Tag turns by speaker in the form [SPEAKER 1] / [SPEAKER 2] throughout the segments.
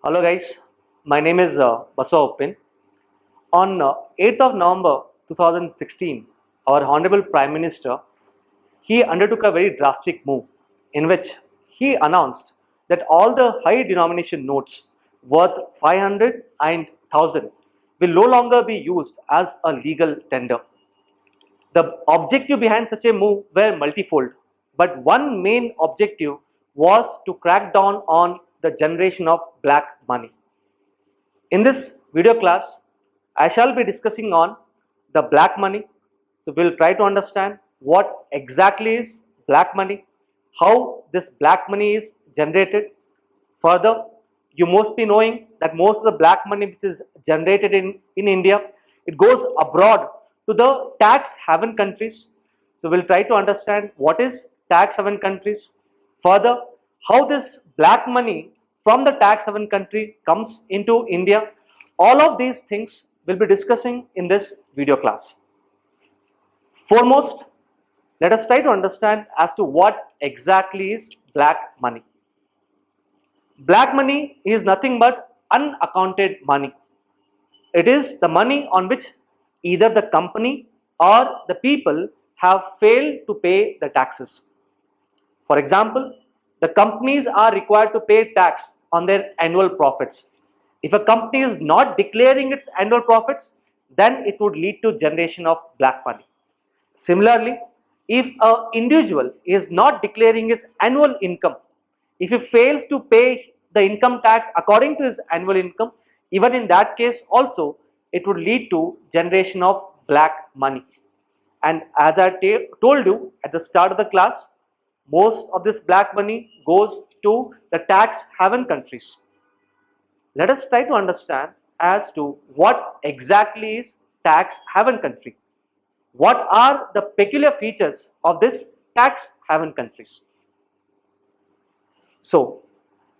[SPEAKER 1] Hello guys, my name is Baso Uppin. On 8th of November 2016, our Honorable Prime Minister, he undertook a very drastic move in which he announced that all the high denomination notes worth 500 and 1000 will no longer be used as a legal tender. The objective behind such a move were multifold, but one main objective was to crack down on the generation of black money. In this video class, I shall be discussing on the black money. So we'll try to understand what exactly is black money, how this black money is generated. Further, you must be knowing that most of the black money which is generated in India, it goes abroad to the tax haven countries. So we'll try to understand what is tax haven countries. Further, how this black money from the tax haven country comes into India. All of these things we'll be discussing in this video class. Foremost, let us try to understand as to what exactly is black money. Black money is nothing but unaccounted money. It is the money on which either the company or the people have failed to pay the taxes. For example, the companies are required to pay tax on their annual profits. If a company is not declaring its annual profits, then it would lead to generation of black money. Similarly, if an individual is not declaring his annual income, if he fails to pay the income tax according to his annual income, even in that case also, it would lead to generation of black money. And as I told you at the start of the class, most of this black money goes to the tax haven countries. Let us try to understand as to what exactly is tax haven country. What are the peculiar features of this tax haven countries? So,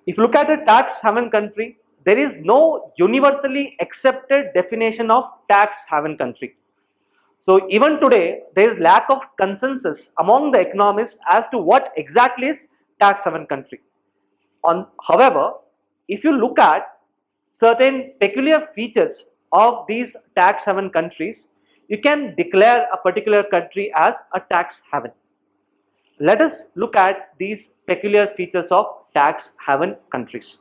[SPEAKER 1] if you look at a tax haven country, there is no universally accepted definition of tax haven country. So even today, there is lack of consensus among the economists as to what exactly is tax haven country. However, if you look at certain peculiar features of these tax haven countries, you can declare a particular country as a tax haven. Let us look at these peculiar features of tax haven countries.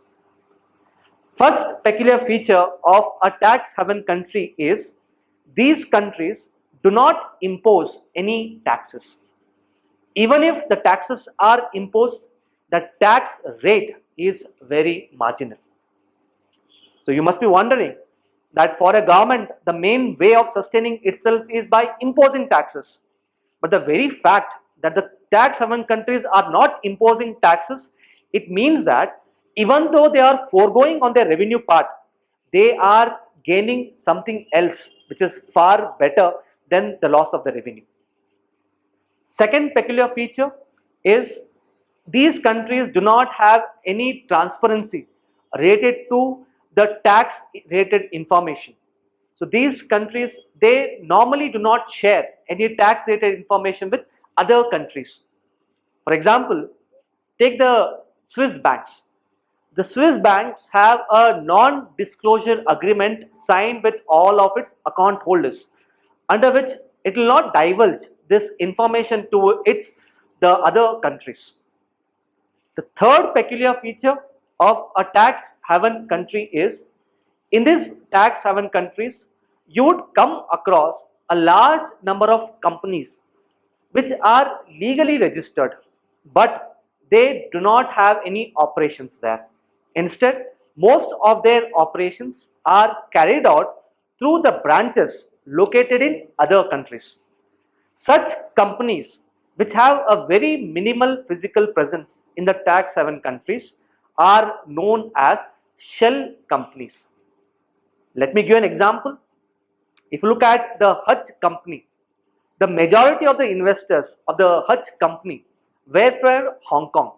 [SPEAKER 1] First peculiar feature of a tax haven country is these countries do not impose any taxes. Even if the taxes are imposed, the tax rate is very marginal. So you must be wondering that for a government, the main way of sustaining itself is by imposing taxes. But the very fact that the tax haven countries are not imposing taxes, it means that even though they are foregoing on their revenue part, they are gaining something else which is far better than the loss of the revenue. Second peculiar feature is these countries do not have any transparency related to the tax related information. So these countries, they normally do not share any tax related information with other countries. For example, take the Swiss banks. The Swiss banks have a non-disclosure agreement signed with all of its account holders, under which it will not divulge this information to the other countries. The third peculiar feature of a tax haven country is, in these tax haven countries, you would come across a large number of companies which are legally registered, but they do not have any operations there. Instead, most of their operations are carried out through the branches located in other countries. Such companies which have a very minimal physical presence in the tax haven countries are known as shell companies. Let me give an example. If you look at the Hutch company, the majority of the investors of the Hutch company were from Hong Kong,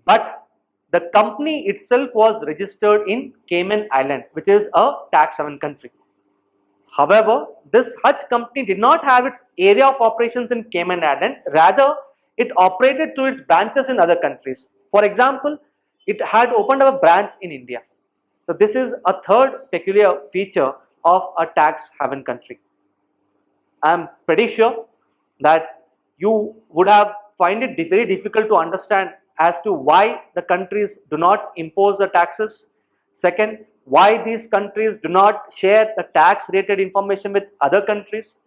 [SPEAKER 1] but the company itself was registered in Cayman Island, which is a tax haven country. However, this Hutch company did not have its area of operations in Cayman Island, rather it operated through its branches in other countries. For example, it had opened up a branch in India. So this is a third peculiar feature of a tax haven country. I'm pretty sure that you would have find it very difficult to understand as to why the countries do not impose the taxes. Second, why these countries do not share the tax related information with other countries.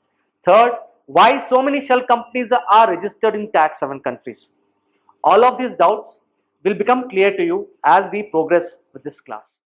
[SPEAKER 1] Third, why so many shell companies are registered in tax haven countries. All of these doubts will become clear to you as we progress with this class.